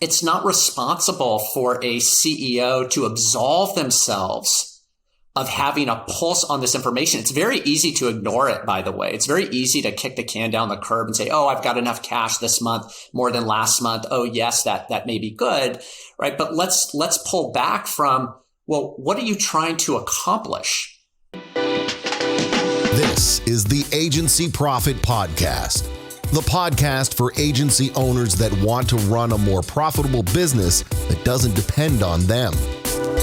it's not responsible for a CEO to absolve themselves of having a pulse on this information. It's very easy to ignore it, by the way. It's very easy to kick the can down the curb and say, oh, I've got enough cash this month, more than last month. Oh, yes, that may be good, right? But let's pull back from, well, what are you trying to accomplish? This is the Agency Profit Podcast, the podcast for agency owners that want to run a more profitable business that doesn't depend on them.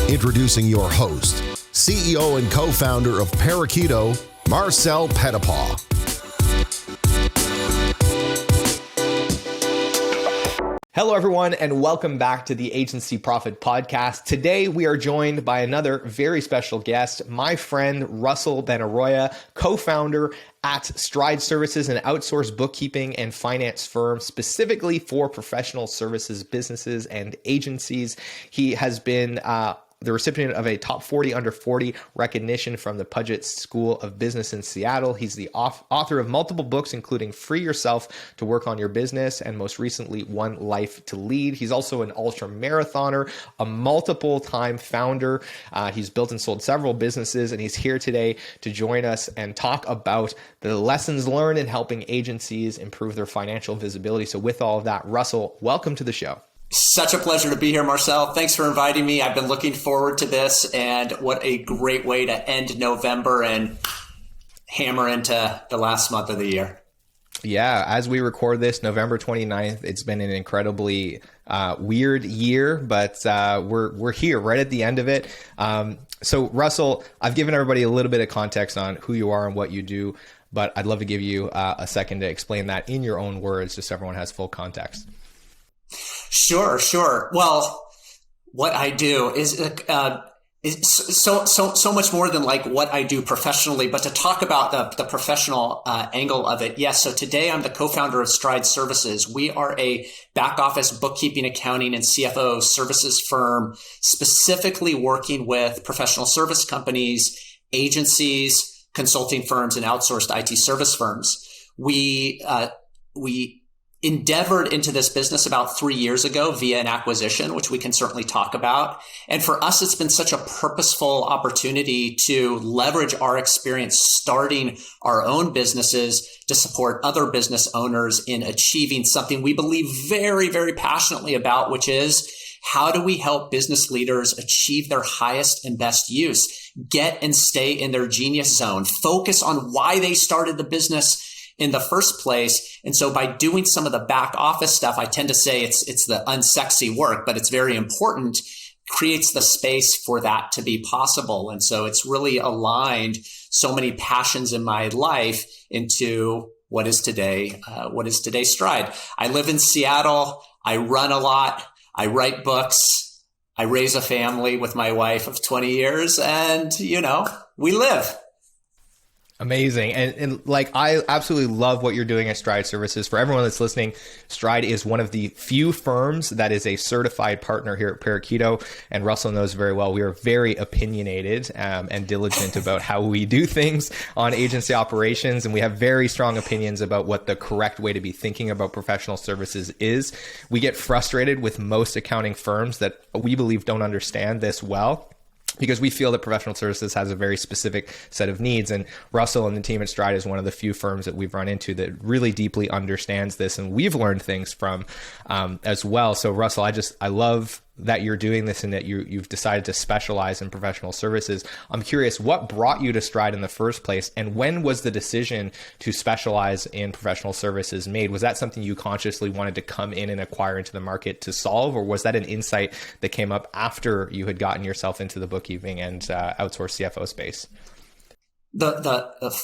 Introducing your host, CEO and co-founder of Parakeeto, Marcel Pettipaw. Hello, everyone, and welcome back to the Agency Profit Podcast. Today, we are joined by another very special guest, my friend Russell Benaroya, co-founder at Stride Services, an outsourced bookkeeping and finance firm specifically for professional services businesses and agencies. He has been the recipient of a top 40 under 40 recognition from the Puget School of Business in Seattle. He's the author of multiple books, including Free Yourself to Work on Your Business, and most recently, One Life to Lead. He's also an ultra marathoner, a multiple time founder. He's built and sold several businesses, and he's here today to join us and talk about the lessons learned in helping agencies improve their financial visibility. So with all of that, Russell, welcome to the show. Such a pleasure to be here, Marcel. Thanks for inviting me. I've been looking forward to this, and what a great way to end November and hammer into the last month of the year. Yeah, as we record this, November 29th, it's been an incredibly weird year, but we're here right at the end of it. So Russell, I've given everybody a little bit of context on who you are and what you do, but I'd love to give you a second to explain that in your own words, just so everyone has full context. Sure. Well, what I do is so much more than like what I do professionally, but to talk about the professional angle of it. Yes. So today I'm the co-founder of Stride Services. We are a back office bookkeeping, accounting, and CFO services firm, specifically working with professional service companies, agencies, consulting firms, and outsourced IT service firms. We endeavored into this business about 3 years ago via an acquisition, which we can certainly talk about. And for us, it's been such a purposeful opportunity to leverage our experience starting our own businesses to support other business owners in achieving something we believe very, very passionately about, which is how do we help business leaders achieve their highest and best use, get and stay in their genius zone, focus on why they started the business in the first place. And so by doing some of the back office stuff, I tend to say it's the unsexy work, but it's very important, creates the space for that to be possible. And so it's really aligned so many passions in my life into what is today Stride. I live in Seattle. I run a lot. I write books. I raise a family with my wife of 20 years and, we live. Amazing. And like, I absolutely love what you're doing at Stride Services. For everyone that's listening, Stride is one of the few firms that is a certified partner here at Parakeeto. And Russell knows very well, we are very opinionated and diligent about how we do things on agency operations. And we have very strong opinions about what the correct way to be thinking about professional services is. We get frustrated with most accounting firms that we believe don't understand this well, because we feel that professional services has a very specific set of needs. And Russell and the team at Stride is one of the few firms that we've run into that really deeply understands this. And we've learned things from as well. So Russell, I love that you're doing this and that you've decided to specialize in professional services. I'm curious, what brought you to Stride in the first place? And when was the decision to specialize in professional services made? Was that something you consciously wanted to come in and acquire into the market to solve? Or was that an insight that came up after you had gotten yourself into the bookkeeping and outsourced CFO space?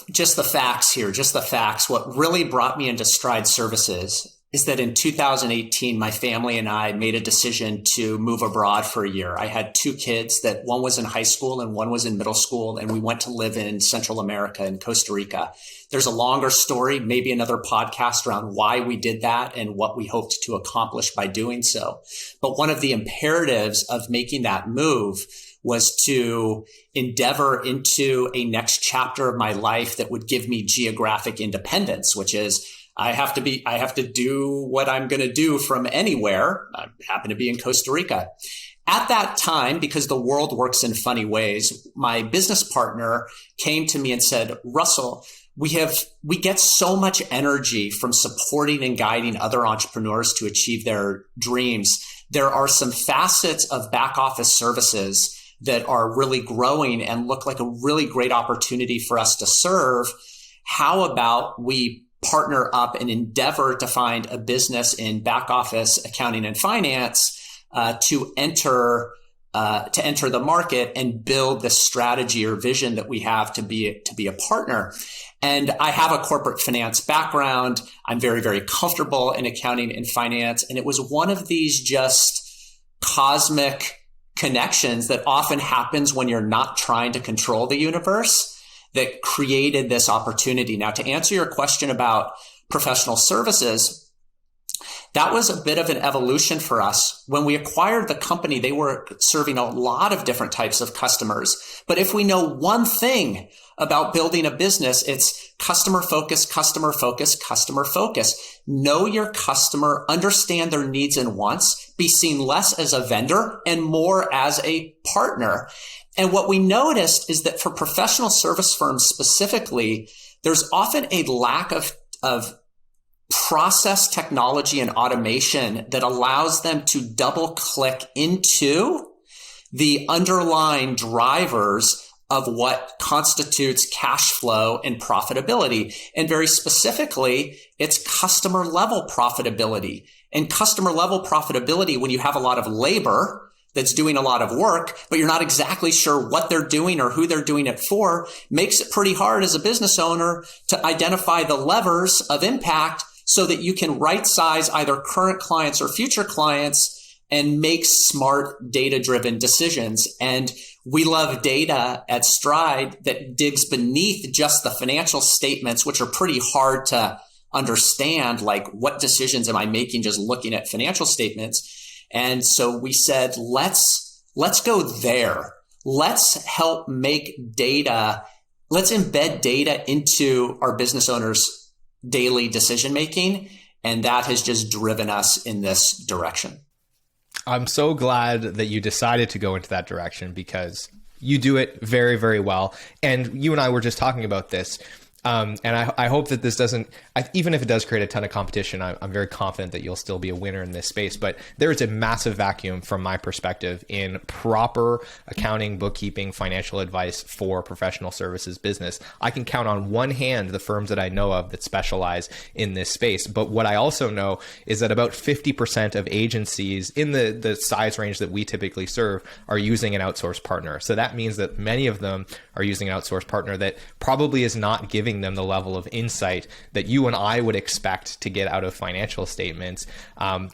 Just the facts here, just the facts. What really brought me into Stride Services is that in 2018, my family and I made a decision to move abroad for a year. I had two kids that one was in high school and one was in middle school, and we went to live in Central America in Costa Rica. There's a longer story, maybe another podcast around why we did that and what we hoped to accomplish by doing so. But one of the imperatives of making that move was to endeavor into a next chapter of my life that would give me geographic independence, which is I have to do what I'm going to do from anywhere. I happen to be in Costa Rica. At that time, because the world works in funny ways, my business partner came to me and said, Russell, we get so much energy from supporting and guiding other entrepreneurs to achieve their dreams. There are some facets of back office services that are really growing and look like a really great opportunity for us to serve. How about we partner up and endeavor to find a business in back office accounting and finance to enter the market and build the strategy or vision that we have to be a partner. And I have a corporate finance background. I'm very, very comfortable in accounting and finance. And it was one of these just cosmic connections that often happens when you're not trying to control the universe that created this opportunity. Now, to answer your question about professional services, that was a bit of an evolution for us. When we acquired the company, they were serving a lot of different types of customers. But if we know one thing about building a business, it's customer focus, customer focus, customer focus. Know your customer, understand their needs and wants, be seen less as a vendor and more as a partner. And what we noticed is that for professional service firms specifically, there's often a lack of process technology and automation that allows them to double click into the underlying drivers of what constitutes cash flow and profitability. And very specifically, it's customer level profitability. And customer level profitability, when you have a lot of labor that's doing a lot of work, but you're not exactly sure what they're doing or who they're doing it for, makes it pretty hard as a business owner to identify the levers of impact so that you can right size either current clients or future clients and make smart data-driven decisions. And we love data at Stride that digs beneath just the financial statements, which are pretty hard to understand, like what decisions am I making just looking at financial statements. And so we said, let's go there. Let's help make data. Let's embed data into our business owners' daily decision making. And that has just driven us in this direction. I'm so glad that you decided to go into that direction because you do it very, very well. And you and I were just talking about this. And I hope that this doesn't, even if it does create a ton of competition, I'm very confident that you'll still be a winner in this space. But there is a massive vacuum from my perspective in proper accounting, bookkeeping, financial advice for professional services business. I can count on one hand the firms that I know of that specialize in this space. But what I also know is that about 50% of agencies in the size range that we typically serve are using an outsourced partner. So that means that many of them are using an outsourced partner that probably is not giving them the level of insight that you and I would expect to get out of financial statements,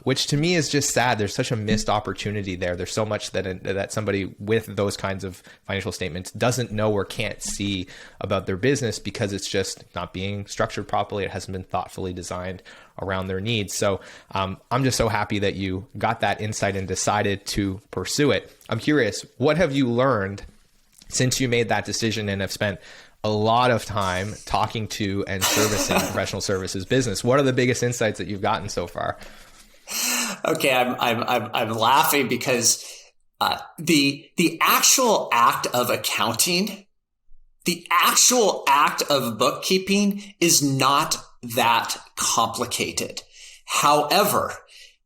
which to me is just sad. There's such a missed opportunity there. There's so much that somebody with those kinds of financial statements doesn't know or can't see about their business because it's just not being structured properly. It hasn't been thoughtfully designed around their needs. So I'm just so happy that you got that insight and decided to pursue it. I'm curious, what have you learned since you made that decision and have spent a lot of time talking to and servicing professional services business? What are the biggest insights that you've gotten so far? Okay, I'm laughing because the actual act of accounting, the actual act of bookkeeping is not that complicated. However,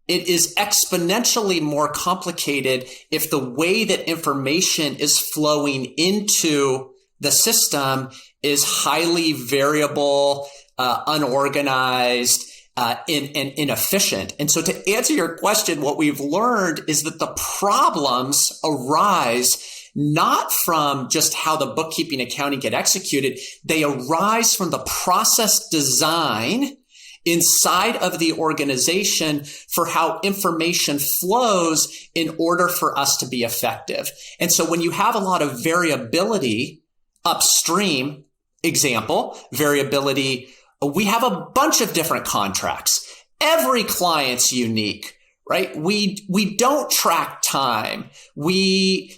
it is exponentially more complicated if the way that information is flowing into the system is highly variable, unorganized, and inefficient. And so to answer your question, what we've learned is that the problems arise not from just how the bookkeeping accounting get executed. They arise from the process design inside of the organization for how information flows in order for us to be effective. And so when you have a lot of variability upstream, example, variability, we have a bunch of different contracts. Every client's unique, right? We don't track time.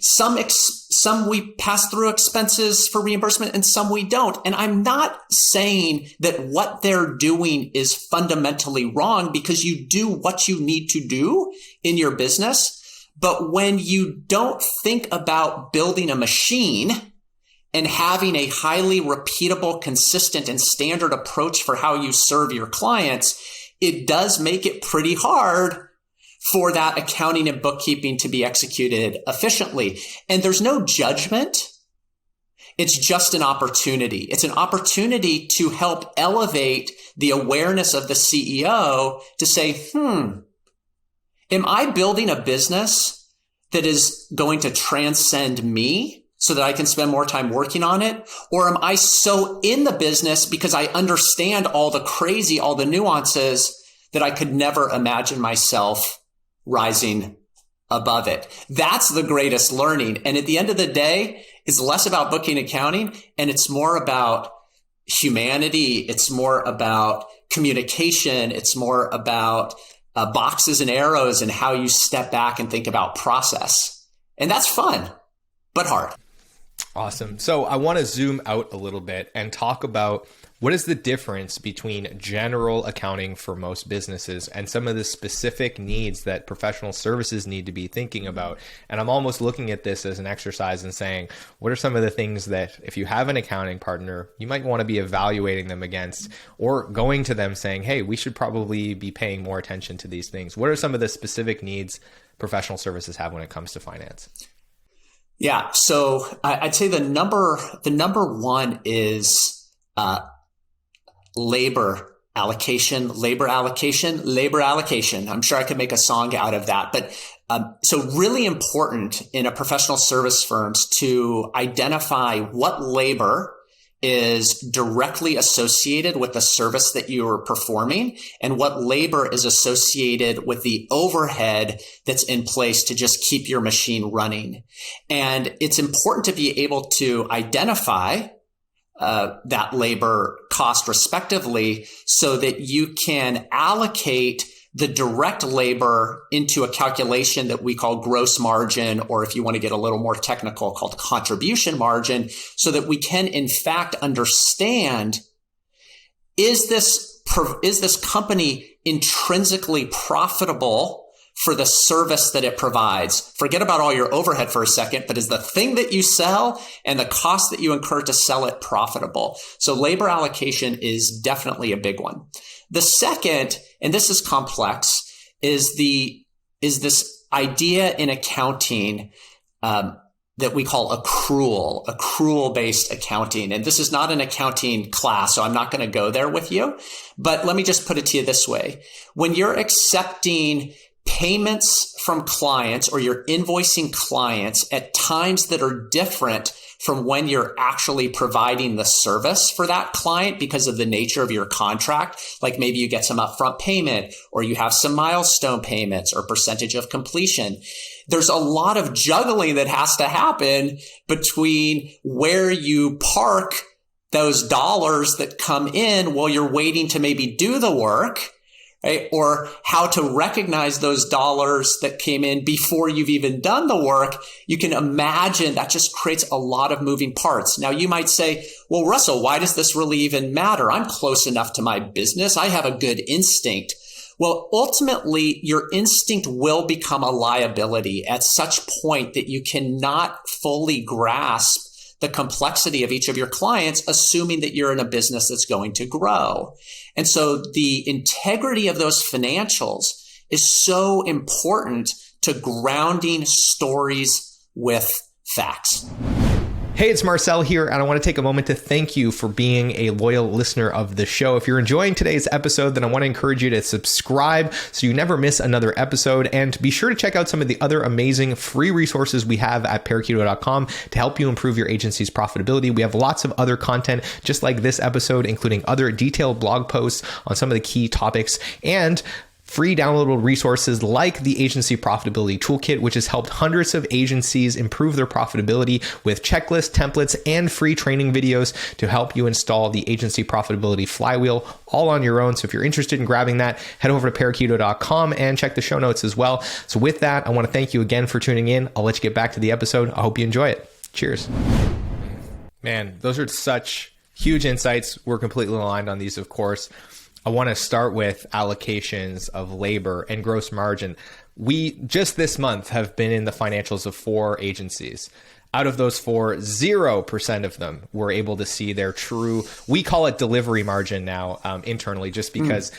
Some we pass through expenses for reimbursement and some we don't. And I'm not saying that what they're doing is fundamentally wrong, because you do what you need to do in your business. But when you don't think about building a machine and having a highly repeatable, consistent, and standard approach for how you serve your clients, it does make it pretty hard for that accounting and bookkeeping to be executed efficiently. And there's no judgment. It's just an opportunity. It's an opportunity to help elevate the awareness of the CEO to say, am I building a business that is going to transcend me so that I can spend more time working on it? Or am I so in the business because I understand all the nuances that I could never imagine myself rising above it? That's the greatest learning. And at the end of the day, it's less about booking accounting and it's more about humanity. It's more about communication. It's more about boxes and arrows and how you step back and think about process. And that's fun, but hard. Awesome. So I want to zoom out a little bit and talk about what is the difference between general accounting for most businesses and some of the specific needs that professional services need to be thinking about. And I'm almost looking at this as an exercise and saying, what are some of the things that if you have an accounting partner, you might want to be evaluating them against, or going to them saying, hey, we should probably be paying more attention to these things. What are some of the specific needs professional services have when it comes to finance? Yeah. So I'd say the number one is labor allocation. I'm sure I could make a song out of that. But so really important in a professional service firms to identify what labor is directly associated with the service that you are performing and what labor is associated with the overhead that's in place to just keep your machine running. And it's important to be able to identify that labor cost respectively so that you can allocate the direct labor into a calculation that we call gross margin, or if you want to get a little more technical, called contribution margin, so that we can in fact understand, is this company intrinsically profitable for the service that it provides? Forget about all your overhead for a second, but is the thing that you sell and the cost that you incur to sell it profitable? So labor allocation is definitely a big one. The second, and this is complex, is this idea in accounting that we call accrual-based accounting. And this is not an accounting class, so I'm not going to go there with you. But let me just put it to you this way. When you're accepting payments from clients or you're invoicing clients at times that are different from when you're actually providing the service for that client because of the nature of your contract, like maybe you get some upfront payment or you have some milestone payments or percentage of completion, there's a lot of juggling that has to happen between where you park those dollars that come in while you're waiting to maybe do the work, right? Or how to recognize those dollars that came in before you've even done the work. You can imagine that just creates a lot of moving parts. Now you might say, well, Russell, why does this really even matter? I'm close enough to my business. I have a good instinct. Well, ultimately, your instinct will become a liability at such point that you cannot fully grasp the complexity of each of your clients, assuming that you're in a business that's going to grow. And so the integrity of those financials is so important to grounding stories with facts. Hey, it's Marcel here, and I want to take a moment to thank you for being a loyal listener of the show. If you're enjoying today's episode, then I want to encourage you to subscribe so you never miss another episode, and be sure to check out some of the other amazing free resources we have at parakeeto.com to help you improve your agency's profitability. We have lots of other content just like this episode, including other detailed blog posts on some of the key topics, and free downloadable resources like the Agency Profitability Toolkit, which has helped hundreds of agencies improve their profitability with checklists, templates, and free training videos to help you install the Agency Profitability Flywheel all on your own. So if you're interested in grabbing that, head over to parakeeto.com and check the show notes as well. So with that, I want to thank you again for tuning in. I'll let you get back to the episode. I hope you enjoy it. Cheers. Man, those are such huge insights. We're completely aligned on these, of course. I want to start with allocations of labor and gross margin. We just this month have been in the financials of 4 agencies. Out of those 4, 0% of them were able to see their true, we call it delivery margin now internally, just because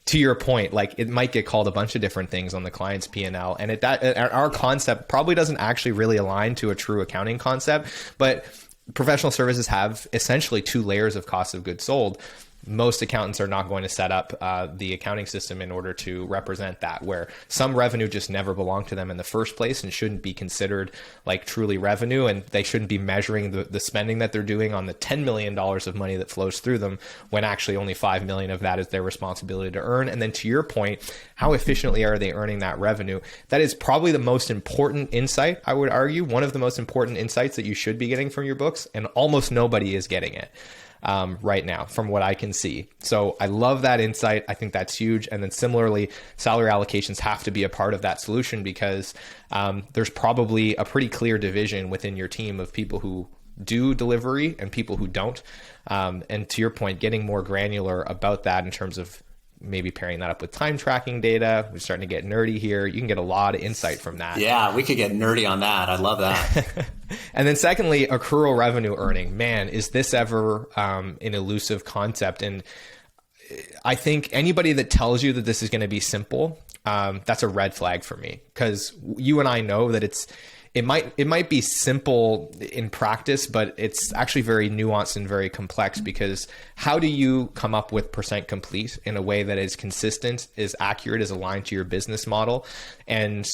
to your point, like it might get called a bunch of different things on the client's P&L. And our concept probably doesn't actually really align to a true accounting concept, but professional services have essentially 2 layers of cost of goods sold. Most accountants are not going to set up the accounting system in order to represent that, where some revenue just never belonged to them in the first place and shouldn't be considered like truly revenue, and they shouldn't be measuring the spending that they're doing on the $10 million of money that flows through them, when actually only $5 million of that is their responsibility to earn. And then to your point, how efficiently are they earning that revenue? That is probably the most important insight, I would argue, one of the most important insights that you should be getting from your books, and almost nobody is getting it right now from what I can see. So I love that insight. I think that's huge. And then similarly, salary allocations have to be a part of that solution, because there's probably a pretty clear division within your team of people who do delivery and people who don't. And to your point, getting more granular about that in terms of maybe pairing that up with time tracking data. We're starting to get nerdy here. You can get a lot of insight from that. Yeah, we could get nerdy on that. I love that. And then secondly, accrual revenue earning. Man, is this ever an elusive concept? And I think anybody that tells you that this is going to be simple, that's a red flag for me, because you and I know that it might be simple in practice, but it's actually very nuanced and very complex, because how do you come up with percent complete in a way that is consistent, is accurate, is aligned to your business model, and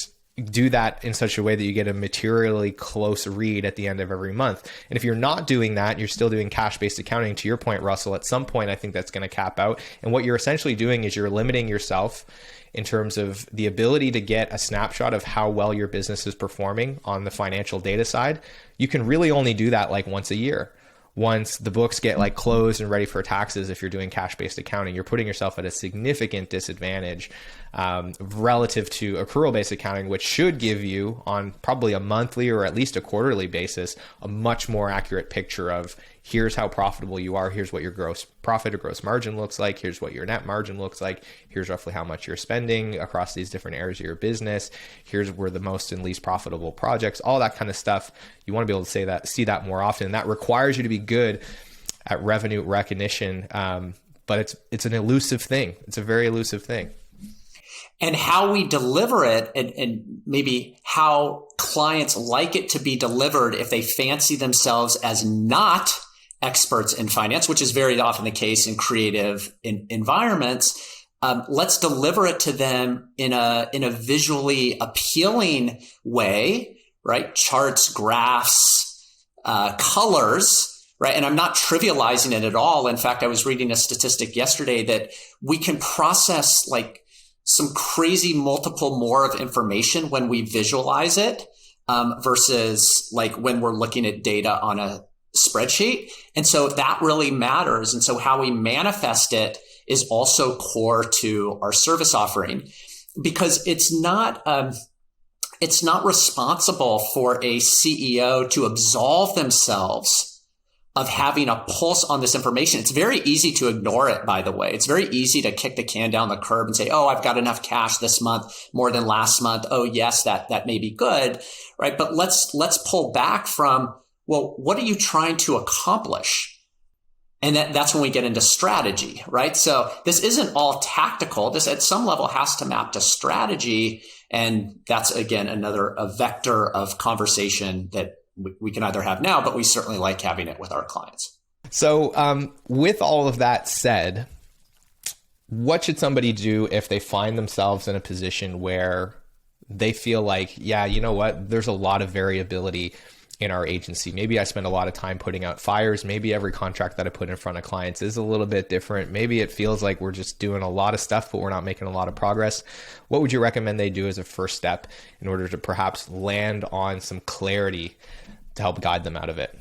do that in such a way that you get a materially close read at the end of every month? And if you're not doing that, you're still doing cash-based accounting, to your point, Russell, at some point, I think that's going to cap out. And what you're essentially doing is you're limiting yourself in terms of the ability to get a snapshot of how well your business is performing on the financial data side. You can really only do that like once a year. Once the books get like closed and ready for taxes, if you're doing cash-based accounting, you're putting yourself at a significant disadvantage relative to accrual-based accounting, which should give you, on probably a monthly or at least a quarterly basis, a much more accurate picture of here's how profitable you are, here's what your gross profit or gross margin looks like, here's what your net margin looks like, here's roughly how much you're spending across these different areas of your business, here's where the most and least profitable projects, all that kind of stuff. You want to be able to see that more often. And that requires you to be good at revenue recognition, but it's an elusive thing. It's a very elusive thing. And how we deliver it, and maybe how clients like it to be delivered if they fancy themselves as not experts in finance, which is very often the case in creative environments. Let's deliver it to them in a visually appealing way, right? Charts, graphs, colors, right? And I'm not trivializing it at all. In fact, I was reading a statistic yesterday that we can process like some crazy multiple more of information when we visualize it versus like when we're looking at data on a spreadsheet. And so that really matters. And so how we manifest it is also core to our service offering, because it's not responsible for a CEO to absolve themselves of having a pulse on this information. It's very easy to ignore it, by the way. It's very easy to kick the can down the curb and say, oh, I've got enough cash this month, more than last month. Oh, yes, that may be good, right? But let's pull back from, well, what are you trying to accomplish? And that's when we get into strategy, right? So this isn't all tactical. This at some level has to map to strategy. And that's, again, a vector of conversation that we can either have now, but we certainly like having it with our clients. So with all of that said, what should somebody do if they find themselves in a position where they feel like, yeah, you know what, there's a lot of variability in our agency. Maybe I spend a lot of time putting out fires. Maybe every contract that I put in front of clients is a little bit different. Maybe it feels like we're just doing a lot of stuff, but we're not making a lot of progress. What would you recommend they do as a first step in order to perhaps land on some clarity to help guide them out of it?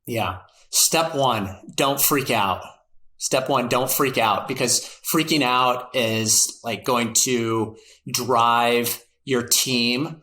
Yeah. Step one, don't freak out. Step one, don't freak out, because freaking out is like going to drive your team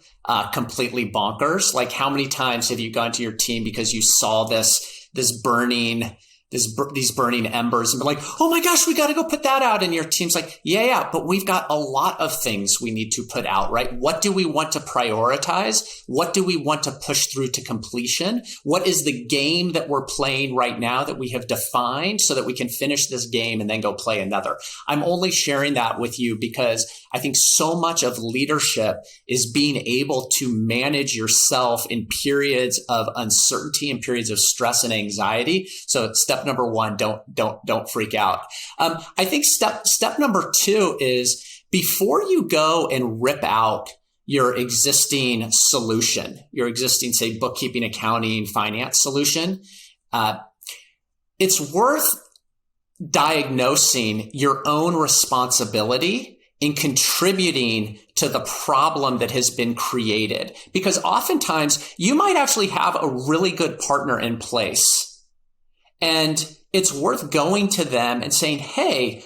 completely bonkers. Like, how many times have you gone to your team because you saw these burning embers and be like, oh my gosh, we got to go put that out. And your team's like, yeah, but we've got a lot of things we need to put out, right? What do we want to prioritize? What do we want to push through to completion? What is the game that we're playing right now that we have defined so that we can finish this game and then go play another? I'm only sharing that with you because I think so much of leadership is being able to manage yourself in periods of uncertainty and periods of stress and anxiety. So step number one, don't freak out. I think step number two is, before you go and rip out your existing solution, your existing, say, bookkeeping, accounting, finance solution, it's worth diagnosing your own responsibility in contributing to the problem that has been created. Because oftentimes you might actually have a really good partner in place, and it's worth going to them and saying, hey,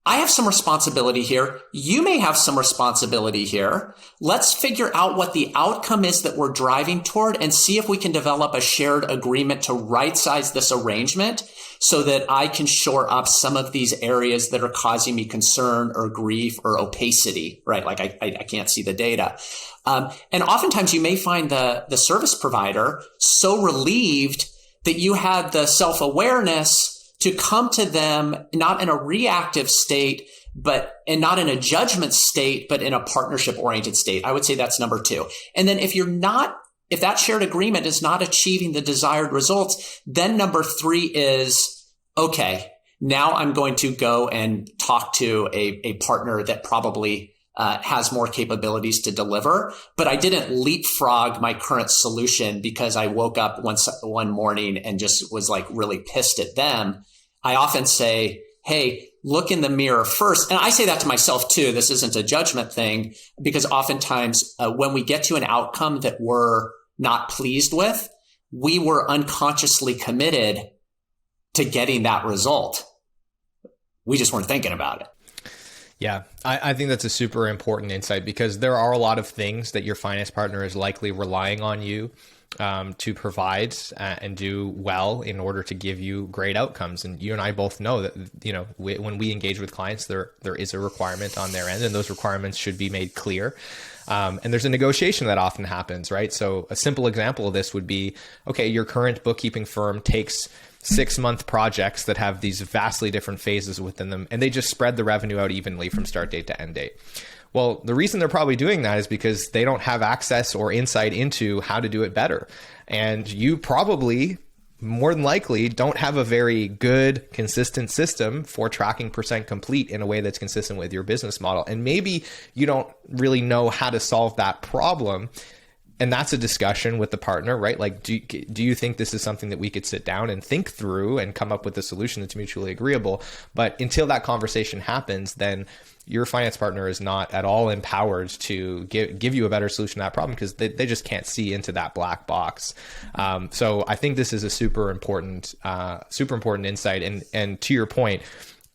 I have some responsibility here. You may have some responsibility here. Let's figure out what the outcome is that we're driving toward and see if we can develop a shared agreement to right-size this arrangement so that I can shore up some of these areas that are causing me concern or grief or opacity, right? Like I can't see the data. And oftentimes you may find the service provider so relieved that you had the self-awareness to come to them, not in a reactive state, and not in a judgment state, but in a partnership oriented state. I would say that's number two. And then if that shared agreement is not achieving the desired results, then number three is, okay, now I'm going to go and talk to a partner that probably has more capabilities to deliver, but I didn't leapfrog my current solution because I woke up one morning and just was like really pissed at them. I often say, hey, look in the mirror first. And I say that to myself too. This isn't a judgment thing, because oftentimes when we get to an outcome that we're not pleased with, we were unconsciously committed to getting that result. We just weren't thinking about it. Yeah, I think that's a super important insight, because there are a lot of things that your finance partner is likely relying on you to provide and do well in order to give you great outcomes. And you and I both know that, when we engage with clients, there is a requirement on their end, and those requirements should be made clear. And there's a negotiation that often happens, right? So a simple example of this would be, okay, your current bookkeeping firm takes 6-month projects that have these vastly different phases within them, and they just spread the revenue out evenly from start date to end date. Well, the reason they're probably doing that is because they don't have access or insight into how to do it better. And you probably, more than likely, don't have a very good, consistent system for tracking percent complete in a way that's consistent with your business model. And maybe you don't really know how to solve that problem. And that's a discussion with the partner, right? Like, do you think this is something that we could sit down and think through and come up with a solution that's mutually agreeable? But until that conversation happens, then your finance partner is not at all empowered to give you a better solution to that problem, because they just can't see into that black box. So I think this is a super important insight. And to your point,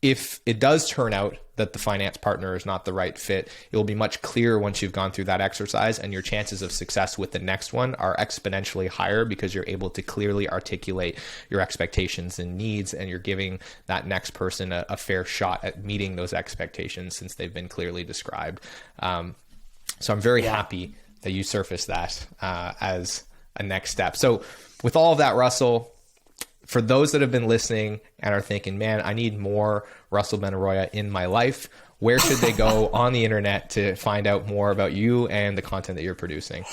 if it does turn out that the finance partner is not the right fit, it will be much clearer once you've gone through that exercise, and your chances of success with the next one are exponentially higher because you're able to clearly articulate your expectations and needs, and you're giving that next person a fair shot at meeting those expectations since they've been clearly described. So I'm very happy that you surfaced that as a next step. So with all of that, Russell, for those that have been listening and are thinking, man, I need more Russell Benaroya in my life, where should they go on the internet to find out more about you and the content that you're producing?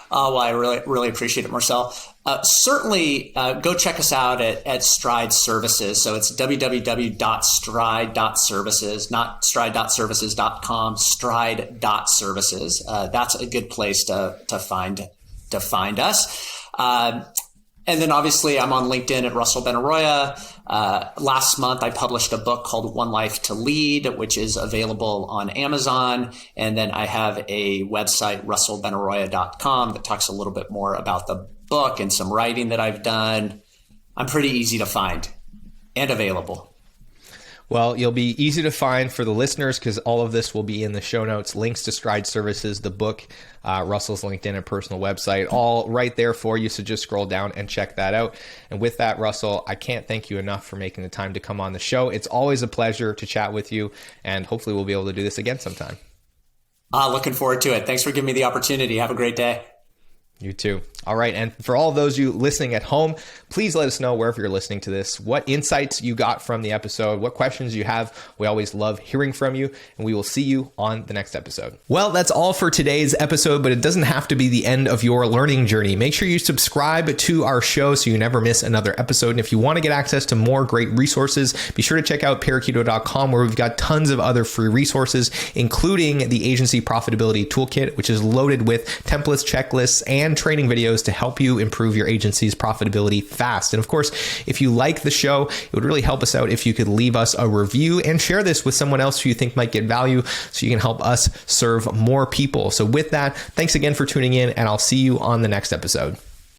Oh, well, I really appreciate it, Marcel. Certainly go check us out at Stride Services. So it's www.stride.services, not stride.services.com, stride.services. That's a good place to find to find us. And then obviously I'm on LinkedIn at Russell Benaroya. Last month I published a book called One Life to Lead, which is available on Amazon. And then I have a website, russellbenaroya.com, that talks a little bit more about the book and some writing that I've done. I'm pretty easy to find and available. Well, you'll be easy to find for the listeners because all of this will be in the show notes, links to Stride Services, the book, Russell's LinkedIn and personal website, all right there for you. So just scroll down and check that out. And with that, Russell, I can't thank you enough for making the time to come on the show. It's always a pleasure to chat with you, and hopefully we'll be able to do this again sometime. Looking forward to it. Thanks for giving me the opportunity. Have a great day. You too. All right. And for all of those of you listening at home, please let us know wherever you're listening to this, what insights you got from the episode, what questions you have. We always love hearing from you, and we will see you on the next episode. Well, that's all for today's episode, but it doesn't have to be the end of your learning journey. Make sure you subscribe to our show so you never miss another episode. And if you want to get access to more great resources, be sure to check out parakeeto.com, where we've got tons of other free resources, including the Agency Profitability Toolkit, which is loaded with templates, checklists, and training videos to help you improve your agency's profitability fast. And of course, if you like the show, it would really help us out if you could leave us a review and share this with someone else who you think might get value so you can help us serve more people. So with that, thanks again for tuning in, and I'll see you on the next episode.